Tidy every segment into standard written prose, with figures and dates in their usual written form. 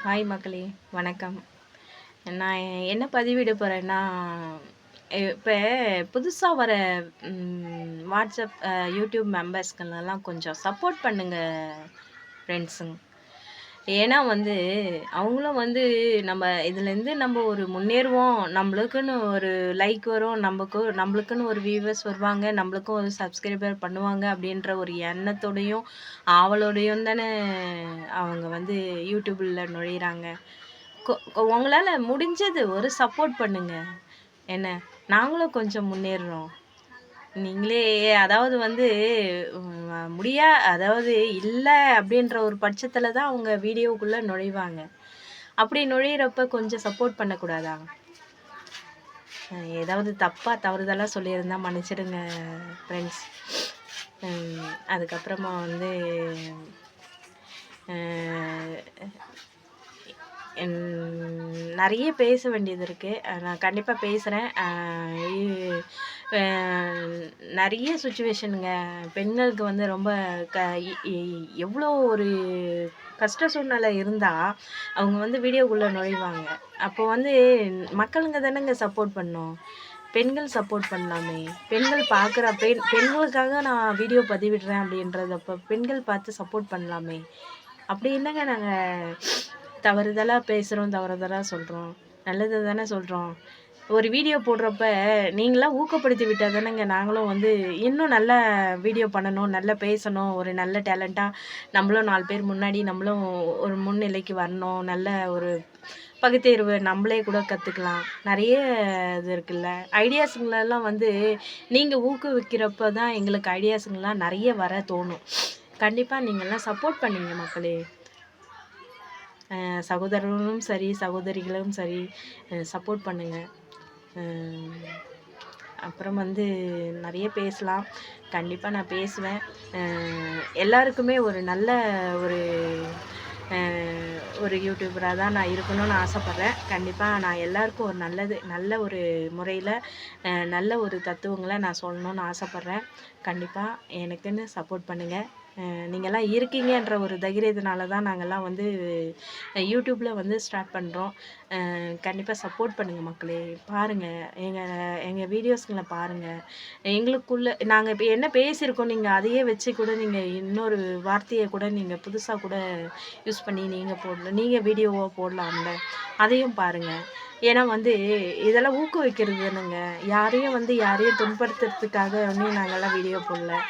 Hi மக்களே, வணக்கம். நான் என்ன பதிவிட போகிறேன்னா, இப்போ புதுசாக வர வாட்ஸ்அப் யூடியூப் மெம்பர்ஸ்களெல்லாம் கொஞ்சம் சப்போர்ட் பண்ணுங்க ஃப்ரெண்ட்ஸுங்க. ஏன்னா அவங்களும் நம்ம இதுலேருந்து நம்ம ஒரு முன்னேறுவோம், நம்மளுக்குன்னு ஒரு லைக் வரும், நம்மளுக்குன்னு ஒரு வியூவர்ஸ் வருவாங்க, நம்மளுக்கும் ஒரு சப்ஸ்கிரைபர் பண்ணுவாங்க அப்படின்ற ஒரு எண்ணத்தோடையும் ஆவலோடையும் தானே அவங்க யூடியூப்ல நுழையிறாங்க. உங்களால் முடிஞ்சது ஒரு சப்போர்ட் பண்ணுங்க. என்ன, நாங்களும் கொஞ்சம் முன்னேறுறோம். நீங்களே அதாவது அதாவது இல்லை அப்படின்ற ஒரு பட்சத்தில் தான் அவங்க வீடியோக்குள்ளே நுழைவாங்க. அப்படி நுழையிறப்ப கொஞ்சம் சப்போர்ட் பண்ணக்கூடாதா? ஏதாவது தப்பாக தவறுதலாக சொல்லியிருந்தா மன்னிச்சிடுங்க ஃப்ரெண்ட்ஸ். அதுக்கப்புறமா நிறைய பேச வேண்டியது இருக்குது. நான் கண்டிப்பாக பேசுகிறேன். நிறைய சுச்சுவேஷனுங்க. பெண்களுக்கு ரொம்ப எவ்வளோ ஒரு கஷ்ட சூழ்நிலை இருந்தால் அவங்க வீடியோக்குள்ளே நுழைவாங்க. அப்போ மக்களுங்க தானேங்க சப்போர்ட் பண்ணணும். பெண்கள் சப்போர்ட் பண்ணலாமே. பெண்கள் பார்க்குற பெண்களுக்காக நான் வீடியோ பதிவிடுறேன் அப்படின்றதப்போ பெண்கள் பார்த்து சப்போர்ட் பண்ணலாமே. அப்படி என்னங்க நாங்கள் தவறுதலாக பேசுகிறோம், தவறுதலாக சொல்கிறோம்? நல்லது தானே சொல்கிறோம். ஒரு வீடியோ போடுறப்ப நீங்களாம் ஊக்கப்படுத்தி விட்டால் தானேங்க நாங்களும் இன்னும் நல்ல வீடியோ பண்ணணும், நல்லா பேசணும், ஒரு நல்ல டேலண்ட்டாக நம்மளும் 4 பேர் முன்னாடி நம்மளும் ஒரு முன்னிலைக்கு வரணும், நல்ல ஒரு பகுத்தேர்வு நம்மளே கூட கற்றுக்கலாம். நிறைய இது இருக்குல்ல. ஐடியாஸுங்களெல்லாம் நீங்கள் ஊக்குவிக்கிறப்ப தான் எங்களுக்கு ஐடியாஸுங்கெல்லாம் நிறைய வர தோணும். கண்டிப்பாக நீங்கள்லாம் சப்போர்ட் பண்ணுங்க மக்களே. சகோதரர்களும் சரி, சகோதரிகளும் சரி, சப்போர்ட் பண்ணுங்கள். அப்புறம் நிறைய பேசலாம். கண்டிப்பாக நான் பேசுவேன். எல்லாருக்குமே ஒரு நல்ல ஒரு யூடியூபராக தான் நான் இருக்கணும்னு ஆசைப்பட்றேன். கண்டிப்பாக நான் எல்லாருக்கும் ஒரு நல்ல ஒரு முறையில் நல்ல ஒரு தத்துவங்களை நான் சொல்லணும்னு ஆசைப்பட்றேன். கண்டிப்பாக எனக்குன்னு சப்போர்ட் பண்ணுங்கள். நீங்கள்லாம் இருக்கீங்கன்ற ஒரு தைரியத்தினால தான் நாங்கள்லாம் யூடியூப்பில் ஸ்டார்ட் பண்ணுறோம். கண்டிப்பாக சப்போர்ட் பண்ணுங்கள் மக்களே. பாருங்கள், எங்கள் வீடியோஸ்களை பாருங்கள். எங்களுக்குள்ளே நாங்கள் இப்போ என்ன பேசியிருக்கோம், நீங்கள் அதையே வச்சு கூட நீங்கள் இன்னொரு வார்த்தையை கூட நீங்கள் புதுசாக கூட யூஸ் பண்ணி நீங்கள் வீடியோவாக போடலாம்ல. அதையும் பாருங்கள். ஏன்னா இதெல்லாம் ஊக்குவிக்கிறது தானுங்க. யாரையும் துன்படுத்துறதுக்காக நாங்கள்லாம் வீடியோ போடல.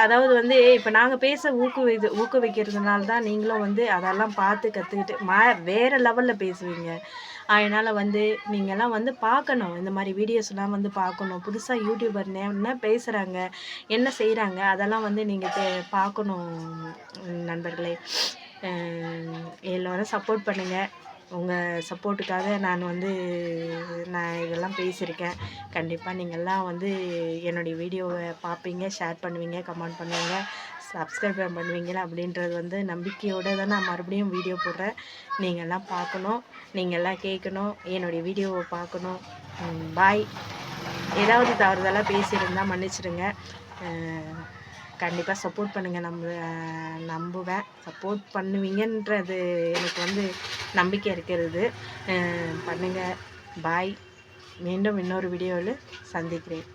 அதாவது இப்போ நாங்கள் பேச ஊக்குவிக்கிறதுனால தான் நீங்களும் அதெல்லாம் பார்த்து கற்றுக்கிட்டு வேறு லெவலில் பேசுவீங்க. அதனால் நீங்கள்லாம் பார்க்கணும். இந்த மாதிரி வீடியோஸ்லாம் பார்க்கணும். புதுசாக யூடியூபர் என்ன பேசுகிறாங்க, என்ன செய்கிறாங்க, அதெல்லாம் நீங்கள் பார்க்கணும் நண்பர்களே. எல்லோரும் சப்போர்ட் பண்ணுங்கள். உங்கள் சப்போர்ட்டுக்காக நான் இதெல்லாம் பேசியிருக்கேன். கண்டிப்பாக நீங்கள்லாம் என்னுடைய வீடியோவை பார்ப்பீங்க, ஷேர் பண்ணுவீங்க, கமெண்ட் பண்ணுவீங்க, சப்ஸ்கிரைப் பண்ணுவீங்களா அப்படின்றது நம்பிக்கையோடு தான் நான் மறுபடியும் வீடியோ போடுறேன். நீங்கள்லாம் பார்க்கணும், நீங்கள்லாம் கேட்கணும், என்னுடைய வீடியோவை பார்க்கணும். பாய். ஏதாவது தவறுதலாக பேசியிருந்தால் மன்னிச்சிடுங்க. கண்டிப்பாக சப்போர்ட் பண்ணுங்கள். நம்புவேன் சப்போர்ட் பண்ணுவீங்கன்றது எனக்கு நம்பிக்கை இருக்கிறது. பண்ணுங்கள். பாய். மீண்டும் இன்னொரு வீடியோவில் சந்திக்கிறேன்.